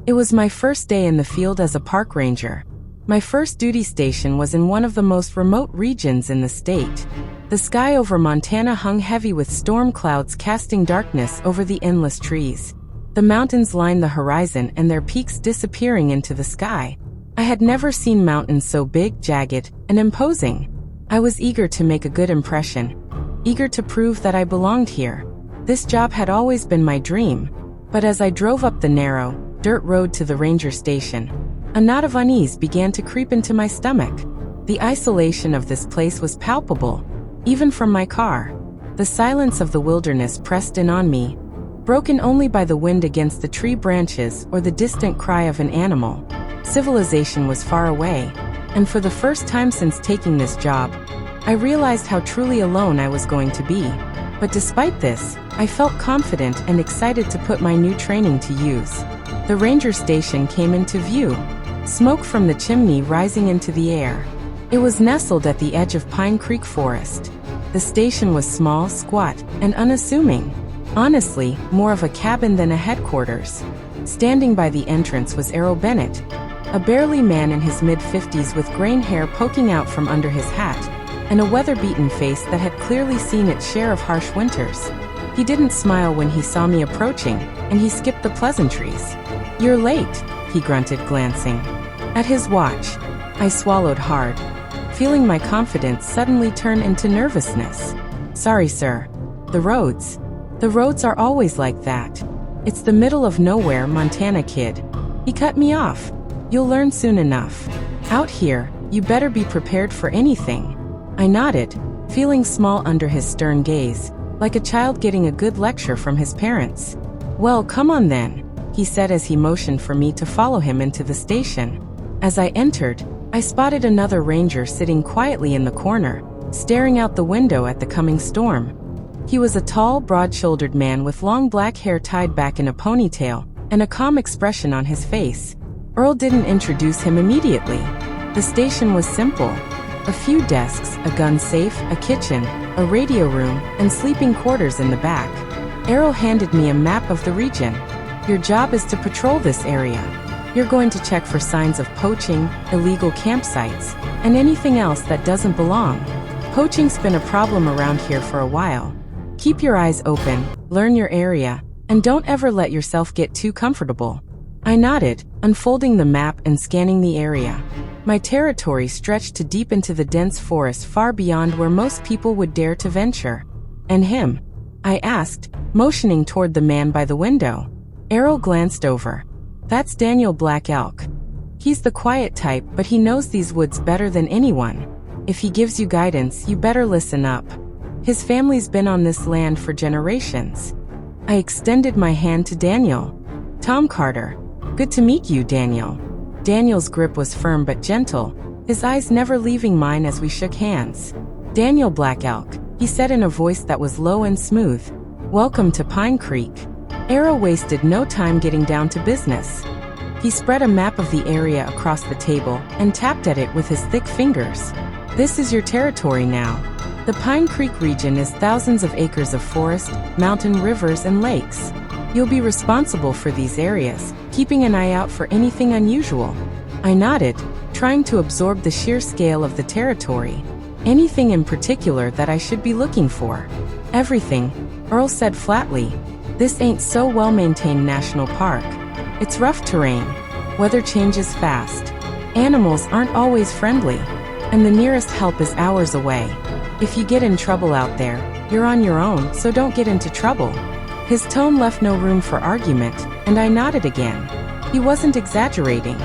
It was my first day in the field as a park ranger. My first duty station was in one of the most remote regions in the state. The sky over Montana hung heavy with storm clouds casting darkness over the endless trees. The mountains lined the horizon and their peaks disappearing into the sky. I had never seen mountains so big, jagged, and imposing. I was eager to make a good impression, eager to prove that I belonged here. This job had always been my dream. But as I drove up the narrow, dirt road to the ranger station, a knot of unease began to creep into my stomach. The isolation of this place was palpable, even from my car. The silence of the wilderness pressed in on me, broken only by the wind against the tree branches or the distant cry of an animal. Civilization was far away, and for the first time since taking this job, I realized how truly alone I was going to be. But despite this, I felt confident and excited to put my new training to use. The ranger station came into view, smoke from the chimney rising into the air. It was nestled at the edge of Pine Creek Forest. The station was small, squat, and unassuming. Honestly, more of a cabin than a headquarters. Standing by the entrance was Errol Bennett, a burly man in his mid-50s with graying hair poking out from under his hat, and a weather-beaten face that had clearly seen its share of harsh winters. He didn't smile when he saw me approaching, and he skipped the pleasantries. "You're late," he grunted, glancing at his watch. I swallowed hard, feeling my confidence suddenly turn into nervousness. "Sorry, sir. The roads are always like that. It's the middle of nowhere, Montana, kid." He cut me off. "You'll learn soon enough. Out here, you better be prepared for anything." I nodded, feeling small under his stern gaze, like a child getting a good lecture from his parents. "Well, come on then," he said as he motioned for me to follow him into the station. As I entered, I spotted another ranger sitting quietly in the corner, staring out the window at the coming storm. He was a tall, broad-shouldered man with long black hair tied back in a ponytail, and a calm expression on his face. Earl didn't introduce him immediately. The station was simple. A few desks, a gun safe, a kitchen, a radio room, and sleeping quarters in the back. Errol handed me a map of the region. "Your job is to patrol this area. You're going to check for signs of poaching, illegal campsites, and anything else that doesn't belong. Poaching's been a problem around here for a while. Keep your eyes open, learn your area, and don't ever let yourself get too comfortable." I nodded, unfolding the map and scanning the area. My territory stretched to deep into the dense forest far beyond where most people would dare to venture. "And him?" I asked, motioning toward the man by the window. Errol glanced over. "That's Daniel Black Elk. He's the quiet type, but he knows these woods better than anyone. If he gives you guidance, you better listen up. His family's been on this land for generations." I extended my hand to Daniel. "Tom Carter. Good to meet you, Daniel." Daniel's grip was firm but gentle, his eyes never leaving mine as we shook hands. "Daniel Black Elk," he said in a voice that was low and smooth. "Welcome to Pine Creek." Errol wasted no time getting down to business. He spread a map of the area across the table and tapped at it with his thick fingers. "This is your territory now. The Pine Creek region is thousands of acres of forest, mountain, rivers, and lakes. You'll be responsible for these areas, keeping an eye out for anything unusual." I nodded, trying to absorb the sheer scale of the territory. "Anything in particular that I should be looking for?" "Everything," Earl said flatly. "This ain't so well-maintained national park. It's rough terrain. Weather changes fast. Animals aren't always friendly. And the nearest help is hours away. If you get in trouble out there, you're on your own, so don't get into trouble." His tone left no room for argument, and I nodded again. He wasn't exaggerating.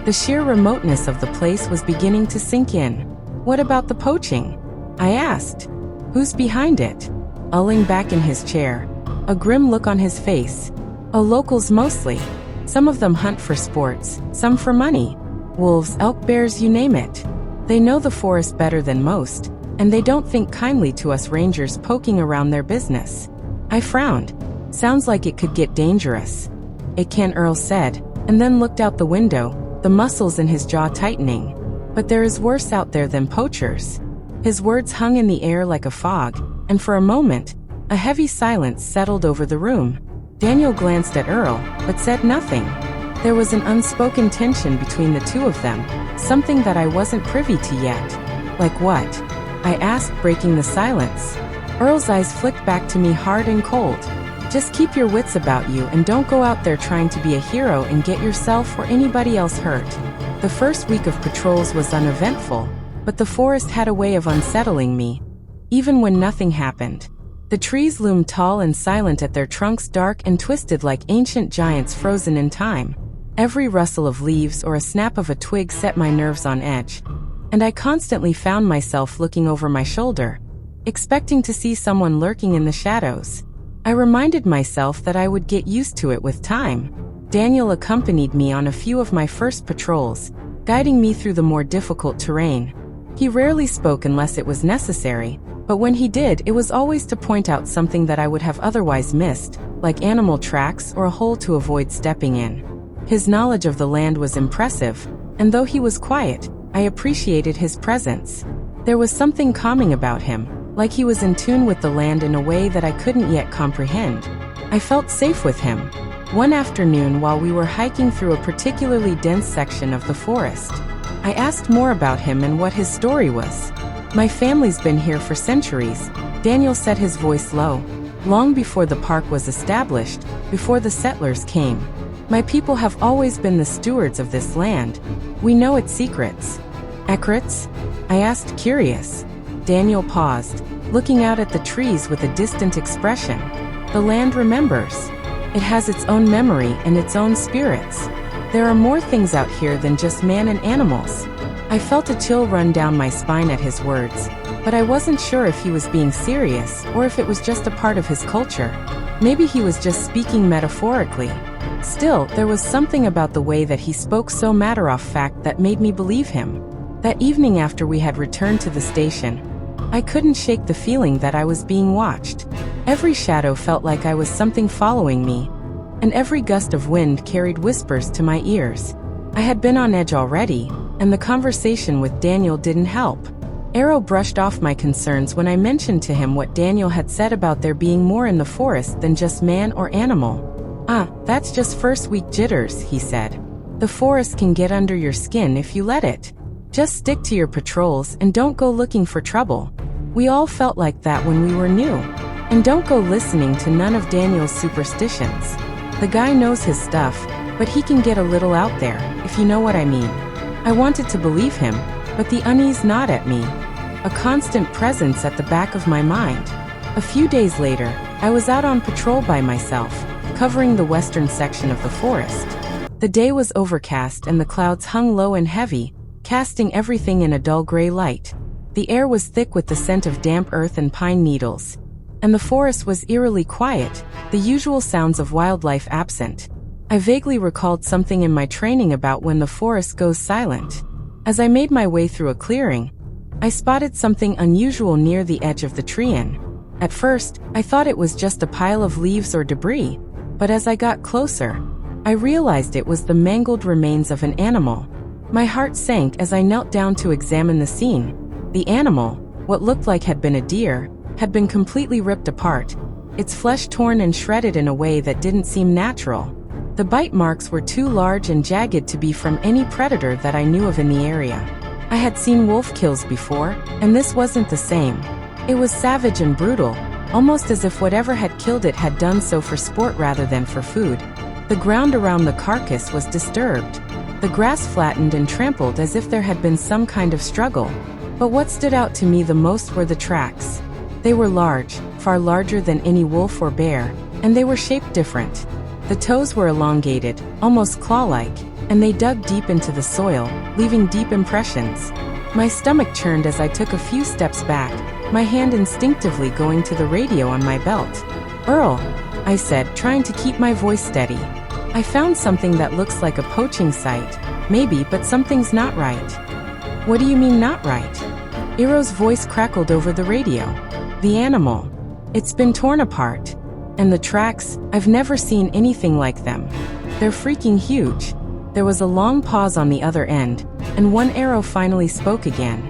The sheer remoteness of the place was beginning to sink in. "What about the poaching?" I asked. "Who's behind it?" Ulling back in his chair, a grim look on his face. "Oh, locals mostly. Some of them hunt for sports, some for money. Wolves, elk, bears, you name it. They know the forest better than most, and they don't think kindly to us rangers poking around their business." I frowned. "Sounds like it could get dangerous." "It can," Earl said, and then looked out the window, the muscles in his jaw tightening. "But there is worse out there than poachers." His words hung in the air like a fog, and for a moment, a heavy silence settled over the room. Daniel glanced at Earl, but said nothing. There was an unspoken tension between the two of them, something that I wasn't privy to yet. Like what? I asked, breaking the silence. Earl's eyes flicked back to me hard and cold. Just keep your wits about you and don't go out there trying to be a hero and get yourself or anybody else hurt. The first week of patrols was uneventful, but the forest had a way of unsettling me. Even when nothing happened. The trees loomed tall and silent at their trunks, dark and twisted like ancient giants frozen in time. Every rustle of leaves or a snap of a twig set my nerves on edge, and I constantly found myself looking over my shoulder, expecting to see someone lurking in the shadows. I reminded myself that I would get used to it with time. Daniel accompanied me on a few of my first patrols, guiding me through the more difficult terrain. He rarely spoke unless it was necessary, but when he did, it was always to point out something that I would have otherwise missed, like animal tracks or a hole to avoid stepping in. His knowledge of the land was impressive, and though he was quiet, I appreciated his presence. There was something calming about him, like he was in tune with the land in a way that I couldn't yet comprehend. I felt safe with him. One afternoon, while we were hiking through a particularly dense section of the forest, I asked more about him and what his story was. My family's been here for centuries, Daniel said, his voice low. Long before the park was established, before the settlers came. My people have always been the stewards of this land. We know its secrets. Secrets? I asked, curious. Daniel paused, looking out at the trees with a distant expression. The land remembers. It has its own memory and its own spirits. There are more things out here than just man and animals. I felt a chill run down my spine at his words, but I wasn't sure if he was being serious or if it was just a part of his culture. Maybe he was just speaking metaphorically. Still, there was something about the way that he spoke, so matter-of-fact, that made me believe him. That evening after we had returned to the station, I couldn't shake the feeling that I was being watched. Every shadow felt like I was something following me, and every gust of wind carried whispers to my ears. I had been on edge already, and the conversation with Daniel didn't help. Arrow brushed off my concerns when I mentioned to him what Daniel had said about there being more in the forest than just man or animal. That's just first week jitters, he said. The forest can get under your skin if you let it. Just stick to your patrols and don't go looking for trouble. We all felt like that when we were new. And don't go listening to none of Daniel's superstitions. The guy knows his stuff, but he can get a little out there, if you know what I mean. I wanted to believe him, but the unease gnawed at me, a constant presence at the back of my mind. A few days later, I was out on patrol by myself, covering the western section of the forest. The day was overcast and the clouds hung low and heavy, casting everything in a dull gray light. The air was thick with the scent of damp earth and pine needles, and the forest was eerily quiet, the usual sounds of wildlife absent. I vaguely recalled something in my training about when the forest goes silent. As I made my way through a clearing, I spotted something unusual near the edge of the tree-in. At first, I thought it was just a pile of leaves or debris, but as I got closer, I realized it was the mangled remains of an animal. My heart sank as I knelt down to examine the scene. The animal, what looked like had been a deer, had been completely ripped apart, its flesh torn and shredded in a way that didn't seem natural. The bite marks were too large and jagged to be from any predator that I knew of in the area. I had seen wolf kills before, and this wasn't the same. It was savage and brutal, almost as if whatever had killed it had done so for sport rather than for food. The ground around the carcass was disturbed. The grass flattened and trampled as if there had been some kind of struggle. But what stood out to me the most were the tracks. They were large, far larger than any wolf or bear, and they were shaped different. The toes were elongated, almost claw-like, and they dug deep into the soil, leaving deep impressions. My stomach churned as I took a few steps back, my hand instinctively going to the radio on my belt. "Earl," I said, trying to keep my voice steady. "I found something that looks like a poaching site. Maybe, but something's not right." "What do you mean not right?" Arrow's voice crackled over the radio. "The animal. It's been torn apart. And the tracks, I've never seen anything like them. They're freaking huge." There was a long pause on the other end, and one Arrow finally spoke again.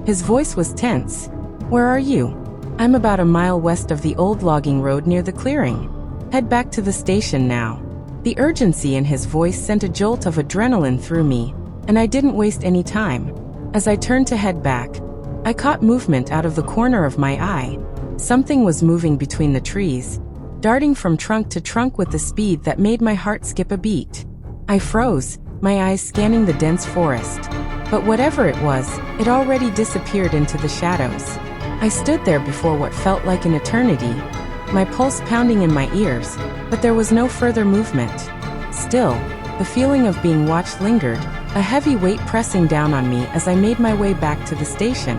His voice was tense. "Where are you?" "I'm about a mile west of the old logging road near the clearing. Head back to the station now." The urgency in his voice sent a jolt of adrenaline through me, and I didn't waste any time. As I turned to head back, I caught movement out of the corner of my eye. Something was moving between the trees, darting from trunk to trunk with a speed that made my heart skip a beat. I froze, my eyes scanning the dense forest. But whatever it was, it already disappeared into the shadows. I stood there before what felt like an eternity, my pulse pounding in my ears, but there was no further movement. Still, the feeling of being watched lingered, a heavy weight pressing down on me as I made my way back to the station,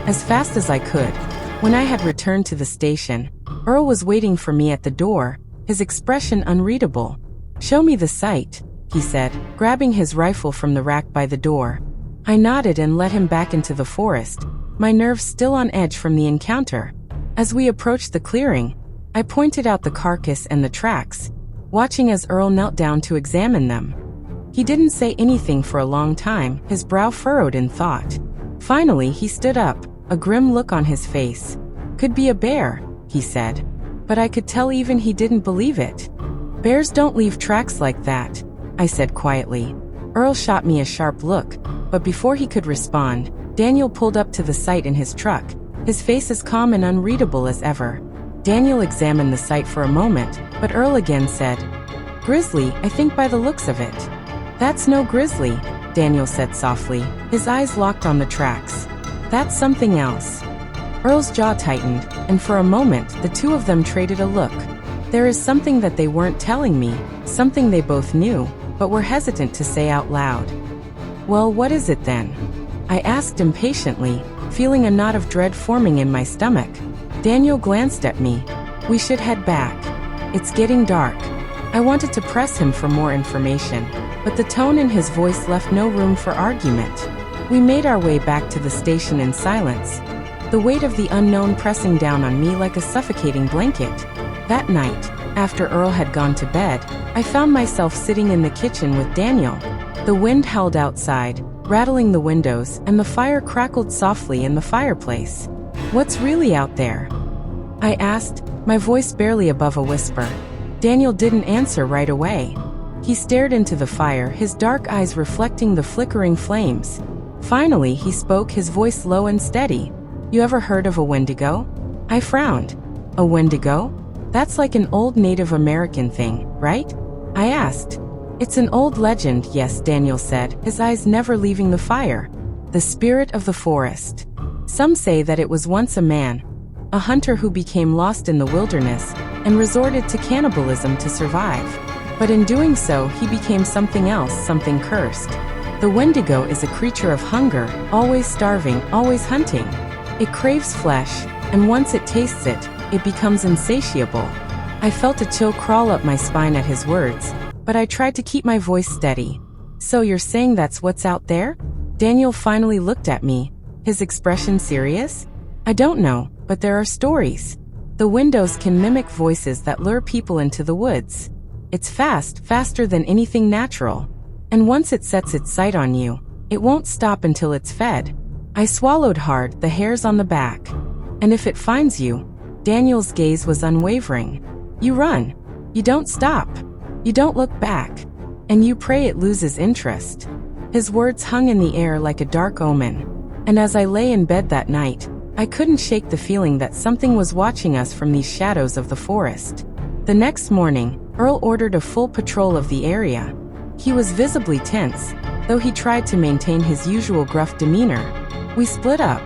as fast as I could. When I had returned to the station, Earl was waiting for me at the door, his expression unreadable. "Show me the site," he said, grabbing his rifle from the rack by the door. I nodded and let him back into the forest, my nerves still on edge from the encounter. As we approached the clearing, I pointed out the carcass and the tracks, watching as Earl knelt down to examine them. He didn't say anything for a long time, his brow furrowed in thought. Finally, he stood up, a grim look on his face. "Could be a bear," he said. But I could tell even he didn't believe it. "Bears don't leave tracks like that," I said quietly. Earl shot me a sharp look, but before he could respond, Daniel pulled up to the site in his truck, his face as calm and unreadable as ever. Daniel examined the site for a moment, but Earl again said, "Grizzly, I think by the looks of it." "That's no grizzly," Daniel said softly, his eyes locked on the tracks. "That's something else." Earl's jaw tightened, and for a moment the two of them traded a look. There is something that they weren't telling me, something they both knew, but were hesitant to say out loud. "Well, what is it then?" I asked impatiently, feeling a knot of dread forming in my stomach. Daniel glanced at me. "We should head back. It's getting dark." I wanted to press him for more information, but the tone in his voice left no room for argument. We made our way back to the station in silence, the weight of the unknown pressing down on me like a suffocating blanket. That night, after Earl had gone to bed, I found myself sitting in the kitchen with Daniel. The wind howled outside, rattling the windows, and the fire crackled softly in the fireplace. "What's really out there?" I asked, my voice barely above a whisper. Daniel didn't answer right away. He stared into the fire, his dark eyes reflecting the flickering flames. Finally, he spoke, his voice low and steady. "You ever heard of a Wendigo?" I frowned. "A Wendigo? That's like an old Native American thing, right?" I asked. "It's an old legend, yes," Daniel said, his eyes never leaving the fire. "The spirit of the forest. Some say that it was once a man, a hunter who became lost in the wilderness and resorted to cannibalism to survive. But in doing so, he became something else, something cursed. The Wendigo is a creature of hunger, always starving, always hunting. It craves flesh, and once it tastes it, it becomes insatiable." I felt a chill crawl up my spine at his words, but I tried to keep my voice steady. "So you're saying that's what's out there?" Daniel finally looked at me, his expression serious. "I don't know, but there are stories. The windows can mimic voices that lure people into the woods. It's fast, faster than anything natural. And once it sets its sight on you, it won't stop until it's fed." I swallowed hard, the hairs on the back. "And if it finds you?" Daniel's gaze was unwavering. "You run. You don't stop. You don't look back. And you pray it loses interest." His words hung in the air like a dark omen. And as I lay in bed that night, I couldn't shake the feeling that something was watching us from these shadows of the forest. The next morning, Earl ordered a full patrol of the area. He was visibly tense, though he tried to maintain his usual gruff demeanor. We split up.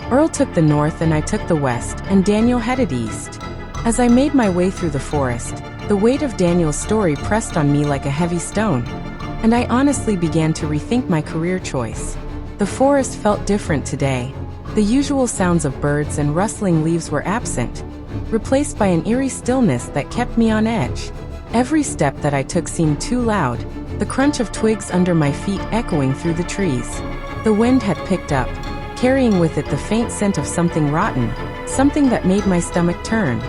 Earl took the north and I took the west, and Daniel headed east. As I made my way through the forest, the weight of Daniel's story pressed on me like a heavy stone, and I honestly began to rethink my career choice. The forest felt different today. The usual sounds of birds and rustling leaves were absent, replaced by an eerie stillness that kept me on edge. Every step that I took seemed too loud, the crunch of twigs under my feet echoing through the trees. The wind had picked up, carrying with it the faint scent of something rotten, something that made my stomach turn.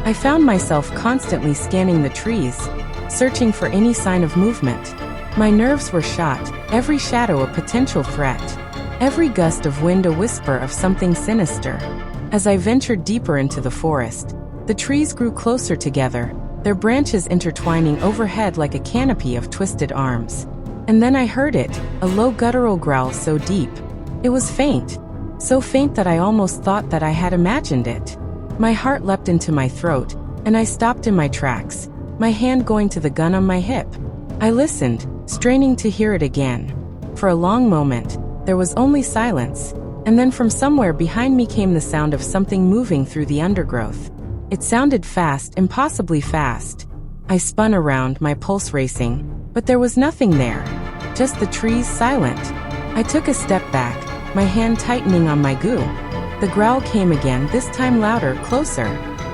I found myself constantly scanning the trees, searching for any sign of movement. My nerves were shot, every shadow a potential threat, every gust of wind a whisper of something sinister. As I ventured deeper into the forest, the trees grew closer together, their branches intertwining overhead like a canopy of twisted arms. And then I heard it, a low guttural growl so deep. It was faint, so faint that I almost thought that I had imagined it. My heart leapt into my throat, and I stopped in my tracks, my hand going to the gun on my hip. I listened, straining to hear it again. For a long moment, there was only silence, and then from somewhere behind me came the sound of something moving through the undergrowth. It sounded fast, impossibly fast. I spun around, my pulse racing, but there was nothing there. Just the trees, silent. I took a step back, my hand tightening on my goo. The growl came again, this time louder, closer.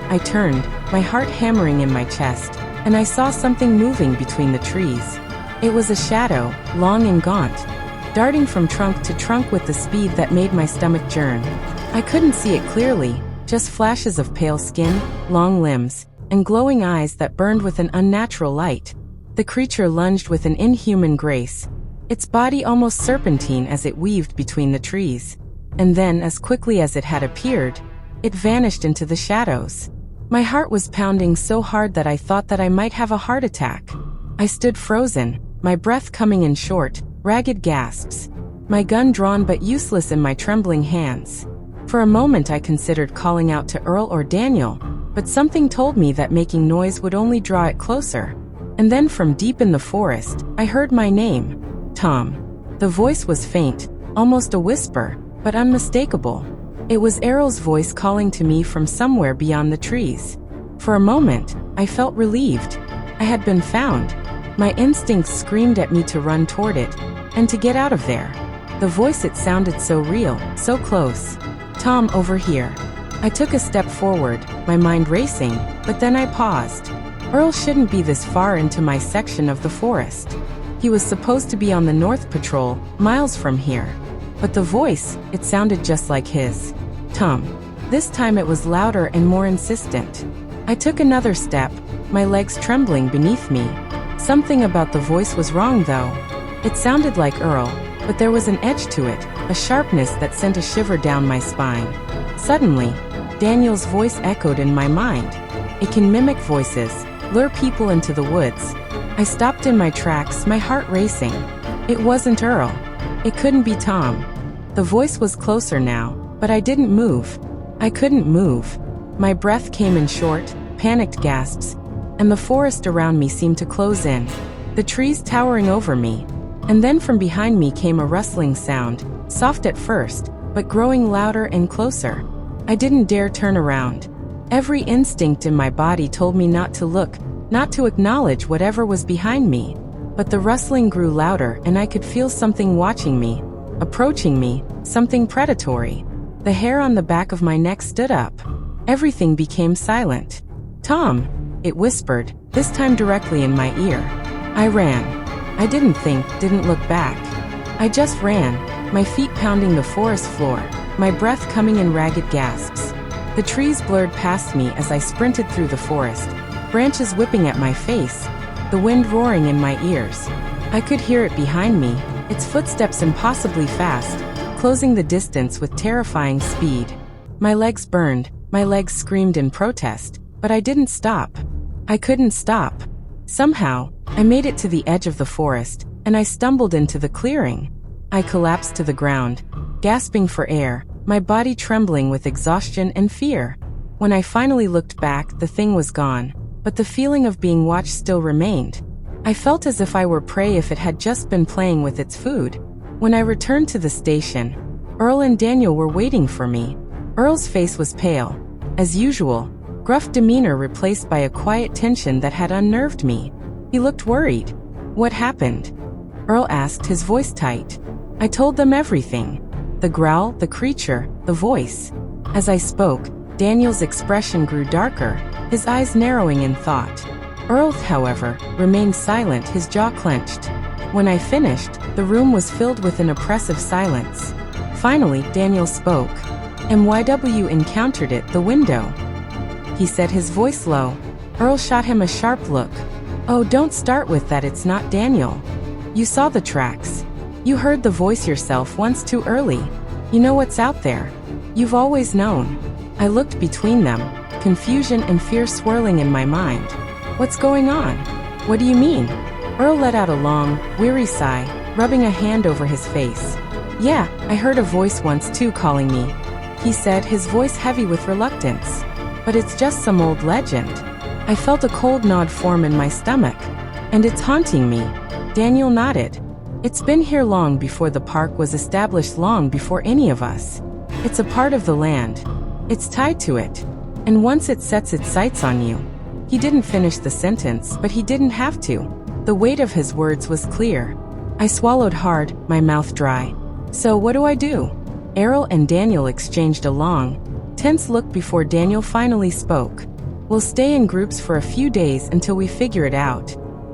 I turned, my heart hammering in my chest, and I saw something moving between the trees. It was a shadow, long and gaunt, darting from trunk to trunk with the speed that made my stomach churn. I couldn't see it clearly, just flashes of pale skin, long limbs, and glowing eyes that burned with an unnatural light. The creature lunged with an inhuman grace, its body almost serpentine as it weaved between the trees. And then, as quickly as it had appeared, it vanished into the shadows. My heart was pounding so hard that I thought that I might have a heart attack. I stood frozen, my breath coming in short, ragged gasps, my gun drawn but useless in my trembling hands. For a moment I considered calling out to Earl or Daniel, but something told me that making noise would only draw it closer. And then from deep in the forest, I heard my name, Tom. The voice was faint, almost a whisper, but unmistakable. It was Errol's voice calling to me from somewhere beyond the trees. For a moment, I felt relieved. I had been found. My instincts screamed at me to run toward it, and to get out of there. The voice, it sounded so real, so close. Tom, over here. I took a step forward, my mind racing, but then I paused. Earl shouldn't be this far into my section of the forest. He was supposed to be on the North Patrol, miles from here. But the voice, it sounded just like his. Tom. This time it was louder and more insistent. I took another step, my legs trembling beneath me. Something about the voice was wrong though. It sounded like Earl, but there was an edge to it, a sharpness that sent a shiver down my spine. Suddenly, Daniel's voice echoed in my mind. It can mimic voices, lure people into the woods. I stopped in my tracks, my heart racing. It wasn't Earl. It couldn't be Tom. The voice was closer now, but I didn't move. I couldn't move. My breath came in short, panicked gasps, and the forest around me seemed to close in, the trees towering over me. And then from behind me came a rustling sound, soft at first, but growing louder and closer. I didn't dare turn around. Every instinct in my body told me not to look, not to acknowledge whatever was behind me. But the rustling grew louder and I could feel something watching me, approaching me, something predatory. The hair on the back of my neck stood up. Everything became silent. Tom, it whispered, this time directly in my ear. I ran. I didn't think, didn't look back. I just ran, my feet pounding the forest floor, my breath coming in ragged gasps. The trees blurred past me as I sprinted through the forest, branches whipping at my face, the wind roaring in my ears. I could hear it behind me, its footsteps impossibly fast, closing the distance with terrifying speed. My legs burned, my legs screamed in protest, but I didn't stop. I couldn't stop. Somehow, I made it to the edge of the forest, and I stumbled into the clearing. I collapsed to the ground, gasping for air, my body trembling with exhaustion and fear. When I finally looked back, the thing was gone, but the feeling of being watched still remained. I felt as if I were prey if it had just been playing with its food. When I returned to the station, Earl and Daniel were waiting for me. Earl's face was pale, as usual, gruff demeanor replaced by a quiet tension that had unnerved me. He looked worried. What happened? Earl asked, his voice tight. I told them everything. The growl, the creature, the voice. As I spoke, Daniel's expression grew darker, his eyes narrowing in thought. Earl, however, remained silent, his jaw clenched. When I finished, the room was filled with an oppressive silence. Finally, Daniel spoke. MYW encountered it, the window. He said, his voice low. Earl shot him a sharp look. Oh, don't start with that, it's not Daniel. You saw the tracks. You heard the voice yourself once too early. You know what's out there. You've always known. I looked between them, confusion and fear swirling in my mind. What's going on? What do you mean? Earl let out a long, weary sigh, rubbing a hand over his face. Yeah, I heard a voice once too calling me, he said, his voice heavy with reluctance. But it's just some old legend. I felt a cold nod form in my stomach. And it's haunting me. Daniel nodded. It's been here long before the park was established, long before any of us. It's a part of the land. It's tied to it. And once it sets its sights on you. He didn't finish the sentence, but he didn't have to. The weight of his words was clear. I swallowed hard, my mouth dry. So what do? Errol and Daniel exchanged a long, tense look before Daniel finally spoke. We'll stay in groups for a few days until we figure it out.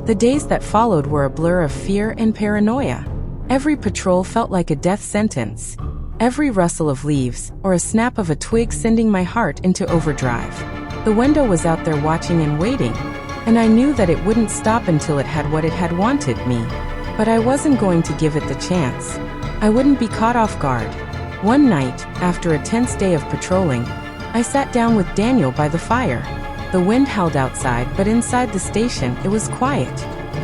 The days that followed were a blur of fear and paranoia. Every patrol felt like a death sentence. Every rustle of leaves, or a snap of a twig sending my heart into overdrive. The window was out there watching and waiting, and I knew that it wouldn't stop until it had what it had wanted me. But I wasn't going to give it the chance. I wouldn't be caught off guard. One night, after a tense day of patrolling, I sat down with Daniel by the fire. The wind howled outside, but inside the station, it was quiet.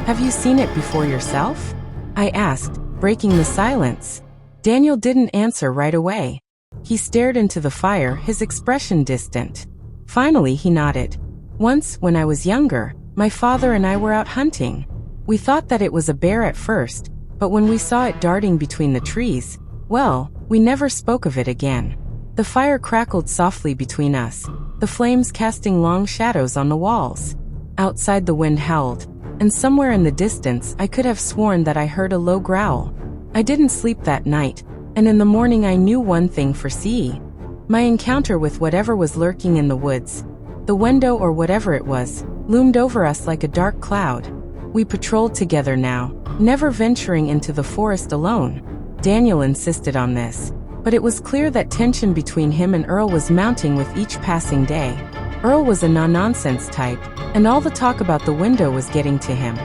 Have you seen it before yourself? I asked, breaking the silence. Daniel didn't answer right away. He stared into the fire, his expression distant. Finally, he nodded. Once, when I was younger, my father and I were out hunting. We thought that it was a bear at first, but when we saw it darting between the trees, well, we never spoke of it again. The fire crackled softly between us, the flames casting long shadows on the walls. Outside, the wind howled, and somewhere in the distance I could have sworn that I heard a low growl. I didn't sleep that night, and in the morning I knew one thing for certain. My encounter with whatever was lurking in the woods, the window or whatever it was, loomed over us like a dark cloud. We patrolled together now, never venturing into the forest alone. Daniel insisted on this, but it was clear that tension between him and Earl was mounting with each passing day. Earl was a no-nonsense type, and all the talk about the window was getting to him.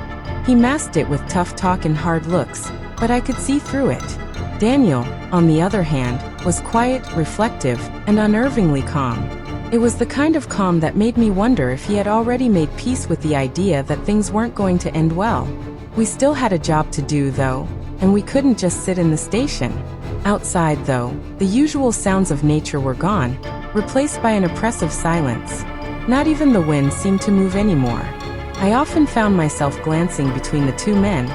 He masked it with tough talk and hard looks, but I could see through it. Daniel, on the other hand, was quiet, reflective, and unnervingly calm. It was the kind of calm that made me wonder if he had already made peace with the idea that things weren't going to end well. We still had a job to do, though, and we couldn't just sit in the station. Outside, though, the usual sounds of nature were gone, replaced by an oppressive silence. Not even the wind seemed to move anymore. I often found myself glancing between the two men,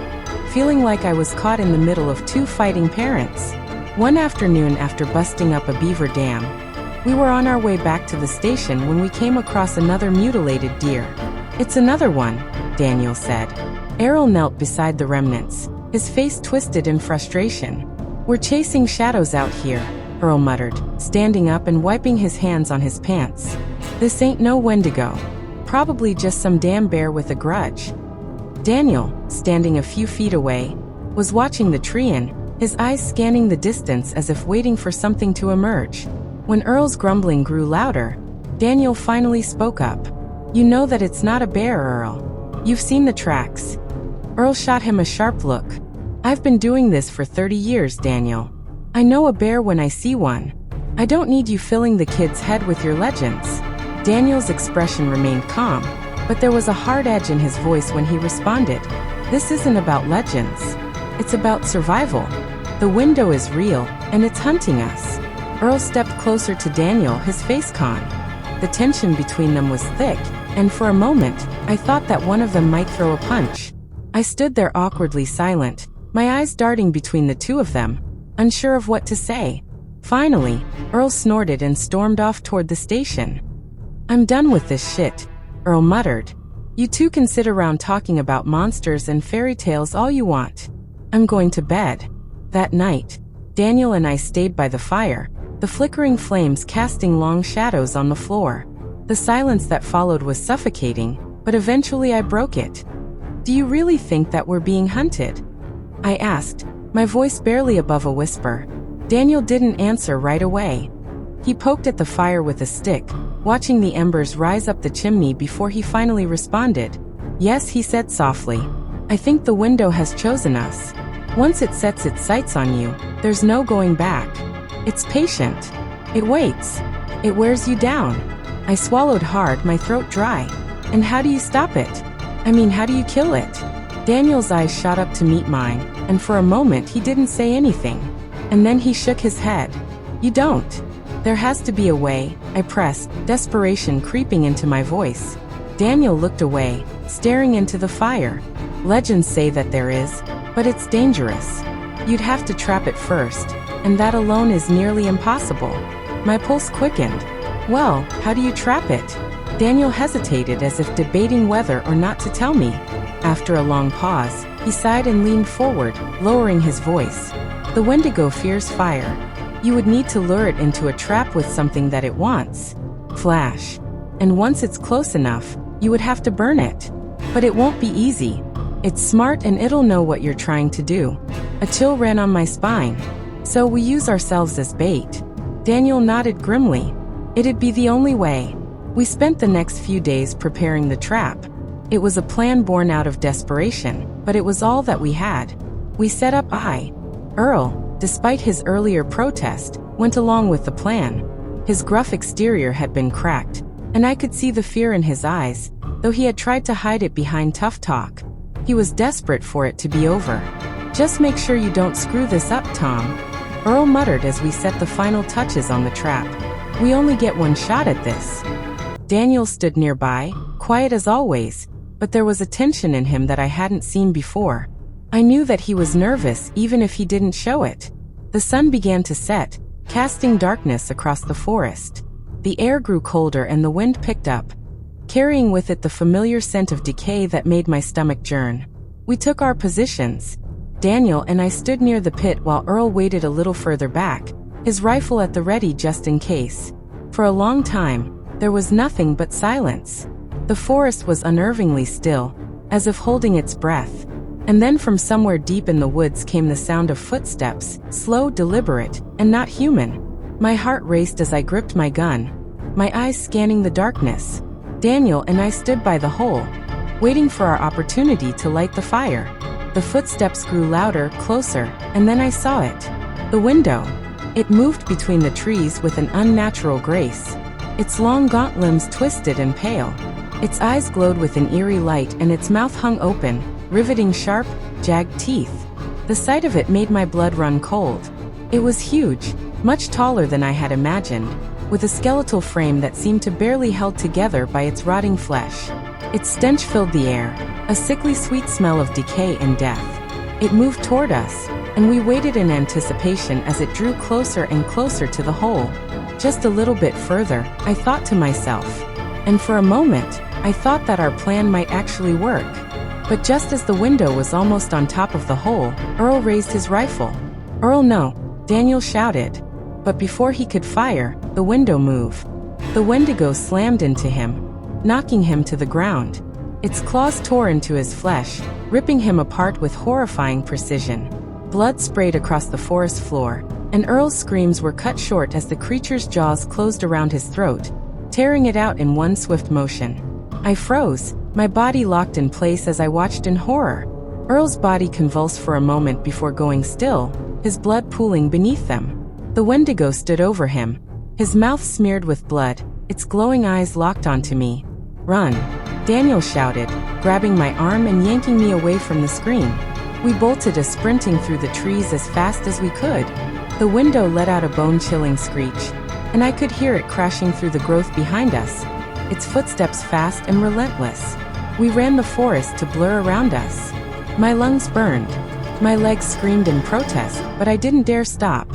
feeling like I was caught in the middle of two fighting parents. One afternoon, after busting up a beaver dam, we were on our way back to the station when we came across another mutilated deer. It's another one, Daniel said. Errol knelt beside the remnants, his face twisted in frustration. We're chasing shadows out here, Earl muttered, standing up and wiping his hands on his pants. This ain't no Wendigo. Probably just some damn bear with a grudge. Daniel, standing a few feet away, was watching the tree in, his eyes scanning the distance as if waiting for something to emerge. When Earl's grumbling grew louder, Daniel finally spoke up. You know that it's not a bear, Earl. You've seen the tracks. Earl shot him a sharp look. I've been doing this for 30 years, Daniel. I know a bear when I see one. I don't need you filling the kid's head with your legends. Daniel's expression remained calm, but there was a hard edge in his voice when he responded. This isn't about legends. It's about survival. The window is real, and it's hunting us. Earl stepped closer to Daniel, his face calm. The tension between them was thick, and for a moment, I thought that one of them might throw a punch. I stood there awkwardly silent, my eyes darting between the two of them, unsure of what to say. Finally, Earl snorted and stormed off toward the station. I'm done with this shit, Earl muttered. You two can sit around talking about monsters and fairy tales all you want. I'm going to bed. That night, Daniel and I stayed by the fire, the flickering flames casting long shadows on the floor. The silence that followed was suffocating, but eventually I broke it. Do you really think that we're being hunted? I asked, my voice barely above a whisper. Daniel didn't answer right away. He poked at the fire with a stick, watching the embers rise up the chimney before he finally responded. Yes, he said softly. I think the window has chosen us. Once it sets its sights on you, there's no going back. It's patient. It waits. It wears you down. I swallowed hard, my throat dry. And how do you stop it? I mean, how do you kill it? Daniel's eyes shot up to meet mine, and for a moment he didn't say anything. And then he shook his head. You don't. There has to be a way, I pressed, desperation creeping into my voice. Daniel looked away, staring into the fire. Legends say that there is, but it's dangerous. You'd have to trap it first, and that alone is nearly impossible. My pulse quickened. Well, how do you trap it? Daniel hesitated as if debating whether or not to tell me. After a long pause, he sighed and leaned forward, lowering his voice. The Wendigo fears fire. You would need to lure it into a trap with something that it wants. Flash. And once it's close enough, you would have to burn it. But it won't be easy. It's smart and it'll know what you're trying to do. A chill ran on my spine. So we use ourselves as bait. Daniel nodded grimly. It'd be the only way. We spent the next few days preparing the trap. It was a plan born out of desperation, but it was all that we had. We set up Earl, despite his earlier protest, went along with the plan. His gruff exterior had been cracked, and I could see the fear in his eyes, though he had tried to hide it behind tough talk. He was desperate for it to be over. Just make sure you don't screw this up, Tom, Earl muttered as we set the final touches on the trap. We only get one shot at this. Daniel stood nearby, quiet as always, but there was a tension in him that I hadn't seen before. I knew that he was nervous even if he didn't show it. The sun began to set, casting darkness across the forest. The air grew colder and the wind picked up, carrying with it the familiar scent of decay that made my stomach churn. We took our positions. Daniel and I stood near the pit while Earl waited a little further back, his rifle at the ready just in case. For a long time, there was nothing but silence. The forest was unnervingly still, as if holding its breath. And then from somewhere deep in the woods came the sound of footsteps, slow, deliberate, and not human. My heart raced as I gripped my gun, my eyes scanning the darkness. Daniel and I stood by the hole, waiting for our opportunity to light the fire. The footsteps grew louder, closer, and then I saw it. The window. It moved between the trees with an unnatural grace. Its long gaunt limbs twisted and pale. Its eyes glowed with an eerie light and its mouth hung open, riveting sharp, jagged teeth. The sight of it made my blood run cold. It was huge, much taller than I had imagined, with a skeletal frame that seemed to barely held together by its rotting flesh. Its stench filled the air, a sickly sweet smell of decay and death. It moved toward us, and we waited in anticipation as it drew closer and closer to the hole. Just a little bit further, I thought to myself. And for a moment, I thought that our plan might actually work. But just as the window was almost on top of the hole, Earl raised his rifle. Earl, no, Daniel shouted. But before he could fire, the window moved. The Wendigo slammed into him, knocking him to the ground. Its claws tore into his flesh, ripping him apart with horrifying precision. Blood sprayed across the forest floor, and Earl's screams were cut short as the creature's jaws closed around his throat, tearing it out in one swift motion. I froze, my body locked in place as I watched in horror. Earl's body convulsed for a moment before going still, his blood pooling beneath them. The Wendigo stood over him, his mouth smeared with blood, its glowing eyes locked onto me. Run! Daniel shouted, grabbing my arm and yanking me away from the screen. We bolted as sprinting through the trees as fast as we could. The window let out a bone-chilling screech, and I could hear it crashing through the growth behind us, its footsteps fast and relentless. We ran the forest to blur around us. My lungs burned. My legs screamed in protest, but I didn't dare stop.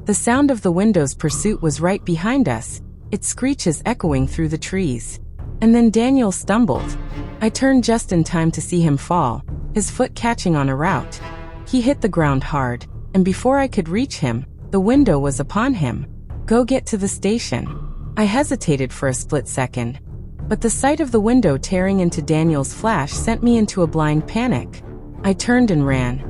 The sound of the window's pursuit was right behind us, its screeches echoing through the trees. And then Daniel stumbled. I turned just in time to see him fall, his foot catching on a route. He hit the ground hard, and before I could reach him, the window was upon him. Go get to the station. I hesitated for a split second, but the sight of the window tearing into Daniel's flash sent me into a blind panic. I turned and ran,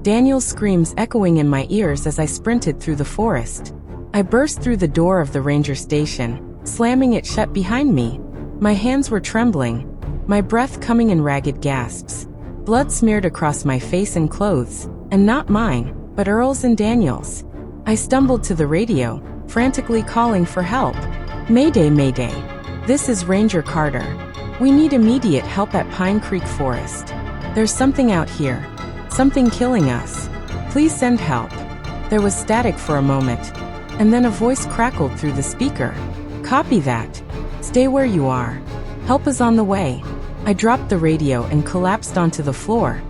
Daniel's screams echoing in my ears as I sprinted through the forest. I burst through the door of the ranger station, slamming it shut behind me. My hands were trembling, my breath coming in ragged gasps. Blood smeared across my face and clothes, and not mine, but Earl's and Daniel's. I stumbled to the radio, frantically calling for help. Mayday, Mayday. This is Ranger Carter. We need immediate help at Pine Creek Forest. There's something out here. Something killing us. Please send help." There was static for a moment, and then a voice crackled through the speaker. "Copy that. Stay where you are. Help is on the way." I dropped the radio and collapsed onto the floor.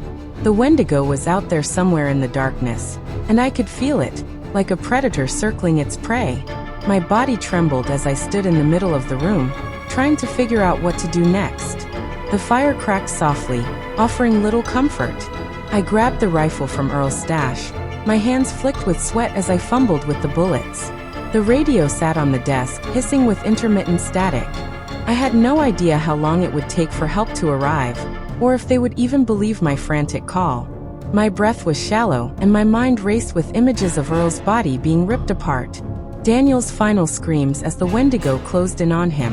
The Wendigo was out there somewhere in the darkness, and I could feel it, like a predator circling its prey. My body trembled as I stood in the middle of the room, trying to figure out what to do next. The fire cracked softly, offering little comfort. I grabbed the rifle from Earl's stash. My hands flicked with sweat as I fumbled with the bullets. The radio sat on the desk, hissing with intermittent static. I had no idea how long it would take for help to arrive, or if they would even believe my frantic call. My breath was shallow, and my mind raced with images of Earl's body being ripped apart. Daniel's final screams as the Wendigo closed in on him.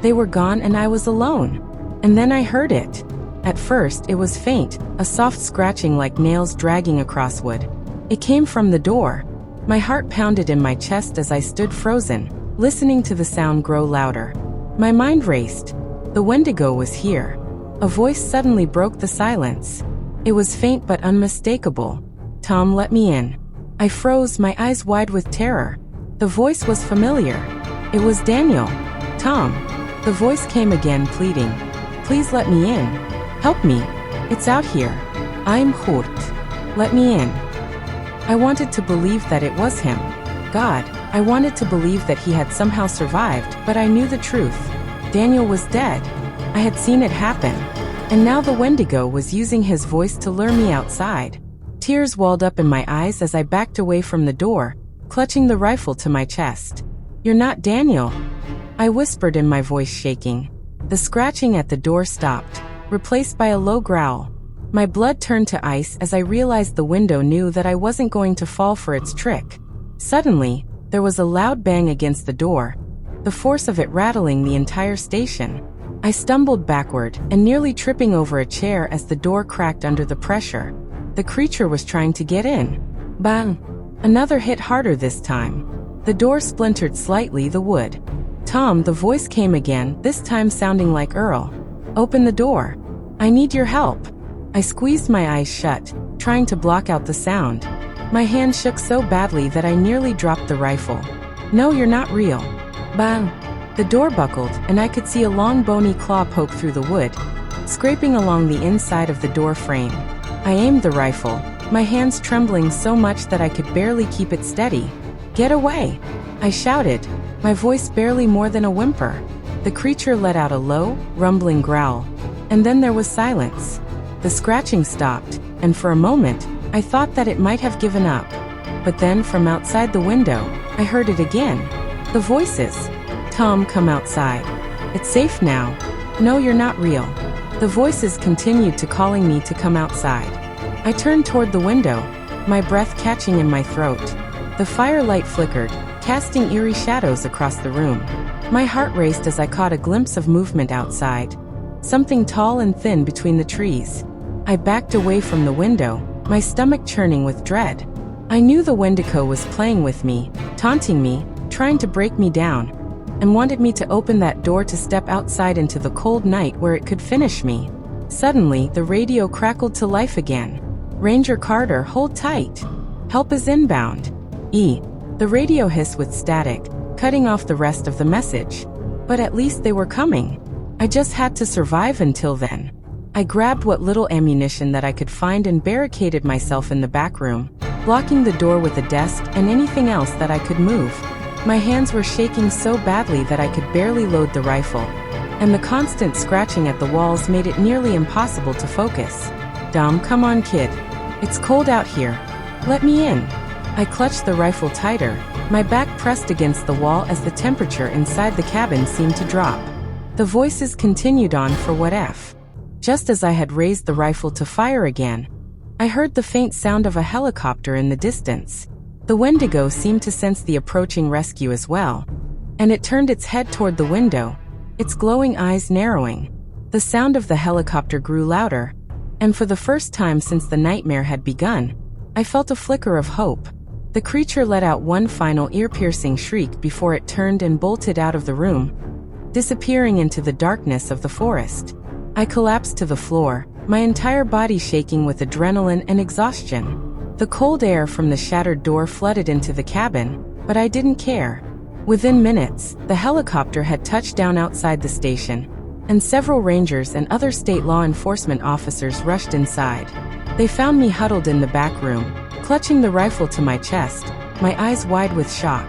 They were gone and I was alone. And then I heard it. At first, it was faint, a soft scratching like nails dragging across wood. It came from the door. My heart pounded in my chest as I stood frozen, listening to the sound grow louder. My mind raced. The Wendigo was here. A voice suddenly broke the silence. It was faint but unmistakable. "Tom, let me in." I froze, my eyes wide with terror. The voice was familiar. It was Daniel. "Tom." The voice came again, pleading. "Please let me in. Help me. It's out here. I'm hurt. Let me in." I wanted to believe that it was him. God, I wanted to believe that he had somehow survived, but I knew the truth. Daniel was dead. I had seen it happen. And now the Wendigo was using his voice to lure me outside. Tears welled up in my eyes as I backed away from the door, clutching the rifle to my chest. "You're not Daniel," I whispered in my voice shaking. The scratching at the door stopped, replaced by a low growl. My blood turned to ice as I realized the window knew that I wasn't going to fall for its trick. Suddenly, there was a loud bang against the door, the force of it rattling the entire station. I stumbled backward and nearly tripping over a chair as the door cracked under the pressure. The creature was trying to get in. Bang! Another hit harder this time. The door splintered slightly, the wood. "Tom," the voice came again, this time sounding like Earl. "Open the door. I need your help." I squeezed my eyes shut, trying to block out the sound. My hand shook so badly that I nearly dropped the rifle. "No, you're not real." Bang! The door buckled, and I could see a long bony claw poke through the wood, scraping along the inside of the door frame. I aimed the rifle, my hands trembling so much that I could barely keep it steady. "Get away!" I shouted, my voice barely more than a whimper. The creature let out a low, rumbling growl, and then there was silence. The scratching stopped, and for a moment, I thought that it might have given up. But then, from outside the window, I heard it again. The voices. "Tom, come outside. It's safe now." "No, you're not real." The voices continued to calling me to come outside. I turned toward the window, my breath catching in my throat. The firelight flickered, casting eerie shadows across the room. My heart raced as I caught a glimpse of movement outside. Something tall and thin between the trees. I backed away from the window, my stomach churning with dread. I knew the Wendigo was playing with me, taunting me, trying to break me down, and wanted me to open that door to step outside into the cold night where it could finish me. Suddenly, the radio crackled to life again. "Ranger Carter, hold tight. Help is inbound." The radio hissed with static, cutting off the rest of the message. But at least they were coming. I just had to survive until then. I grabbed what little ammunition that I could find and barricaded myself in the back room, blocking the door with a desk and anything else that I could move. My hands were shaking so badly that I could barely load the rifle, and the constant scratching at the walls made it nearly impossible to focus. "Dom, come on, kid. It's cold out here. Let me in." I clutched the rifle tighter, my back pressed against the wall as the temperature inside the cabin seemed to drop. The voices continued on for what if. Just as I had raised the rifle to fire again, I heard the faint sound of a helicopter in the distance. The Wendigo seemed to sense the approaching rescue as well, and it turned its head toward the window, its glowing eyes narrowing. The sound of the helicopter grew louder, and for the first time since the nightmare had begun, I felt a flicker of hope. The creature let out one final ear-piercing shriek before it turned and bolted out of the room. disappearing into the darkness of the forest. I collapsed to the floor, my entire body shaking with adrenaline and exhaustion. The cold air from the shattered door flooded into the cabin, but I didn't care. Within minutes, the helicopter had touched down outside the station, and several rangers and other state law enforcement officers rushed inside. They found me huddled in the back room, clutching the rifle to my chest, my eyes wide with shock.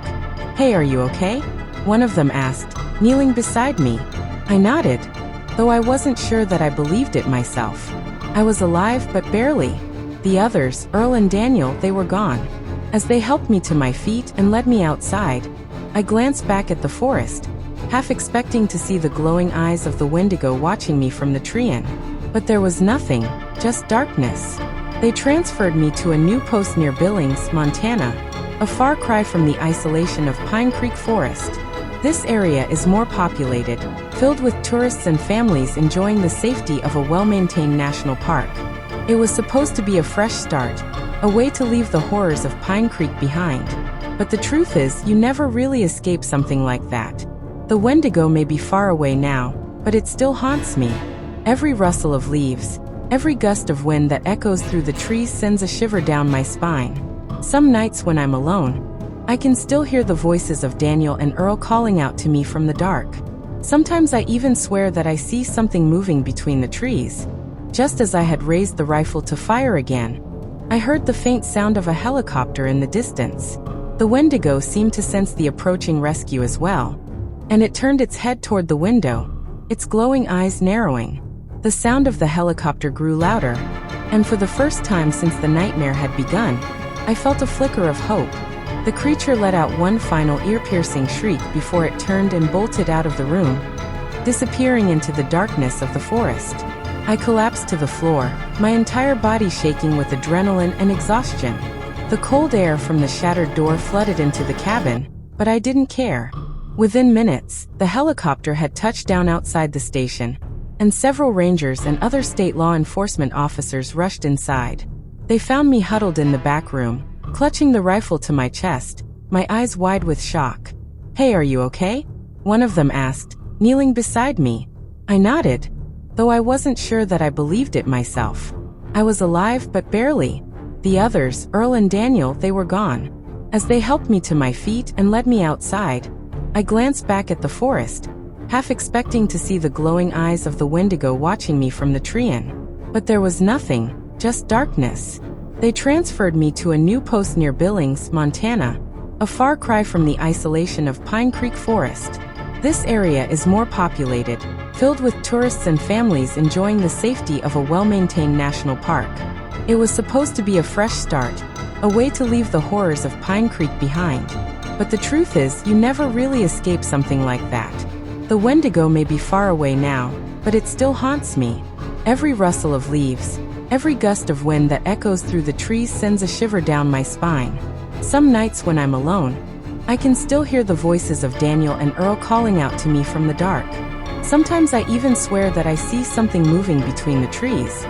"Hey, are you okay?" one of them asked, kneeling beside me. I nodded, though I wasn't sure that I believed it myself. I was alive, but barely. The others, Earl and Daniel, they were gone. As they helped me to my feet and led me outside, I glanced back at the forest, half expecting to see the glowing eyes of the Wendigo watching me from the tree in. But there was nothing, just darkness. They transferred me to a new post near Billings, Montana, a far cry from the isolation of Pine Creek Forest. This area is more populated, filled with tourists and families enjoying the safety of a well-maintained national park. It was supposed to be a fresh start, a way to leave the horrors of Pine Creek behind. But the truth is, you never really escape something like that. The Wendigo may be far away now, but it still haunts me. Every rustle of leaves, every gust of wind that echoes through the trees sends a shiver down my spine. Some nights when I'm alone, I can still hear the voices of Daniel and Earl calling out to me from the dark. Sometimes I even swear that I see something moving between the trees. Just as I had raised the rifle to fire again, I heard the faint sound of a helicopter in the distance. The Wendigo seemed to sense the approaching rescue as well, and it turned its head toward the window, its glowing eyes narrowing. The sound of the helicopter grew louder, and for the first time since the nightmare had begun, I felt a flicker of hope. The creature let out one final ear-piercing shriek before it turned and bolted out of the room, disappearing into the darkness of the forest. I collapsed to the floor, my entire body shaking with adrenaline and exhaustion. The cold air from the shattered door flooded into the cabin, but I didn't care. Within minutes, the helicopter had touched down outside the station, and several rangers and other state law enforcement officers rushed inside. They found me huddled in the back room, clutching the rifle to my chest, my eyes wide with shock. "Hey, are you okay?" one of them asked, kneeling beside me. I nodded, though I wasn't sure that I believed it myself. I was alive, but barely. The others, Earl and Daniel, they were gone. As they helped me to my feet and led me outside, I glanced back at the forest, half expecting to see the glowing eyes of the Wendigo watching me from the tree in. But there was nothing, just darkness. They transferred me to a new post near Billings, Montana, a far cry from the isolation of Pine Creek Forest. This area is more populated, filled with tourists and families enjoying the safety of a well-maintained national park. It was supposed to be a fresh start, a way to leave the horrors of Pine Creek behind. But the truth is, you never really escape something like that. The Wendigo may be far away now, but it still haunts me. Every rustle of leaves, every gust of wind that echoes through the trees sends a shiver down my spine. Some nights when I'm alone, I can still hear the voices of Daniel and Earl calling out to me from the dark. Sometimes I even swear that I see something moving between the trees.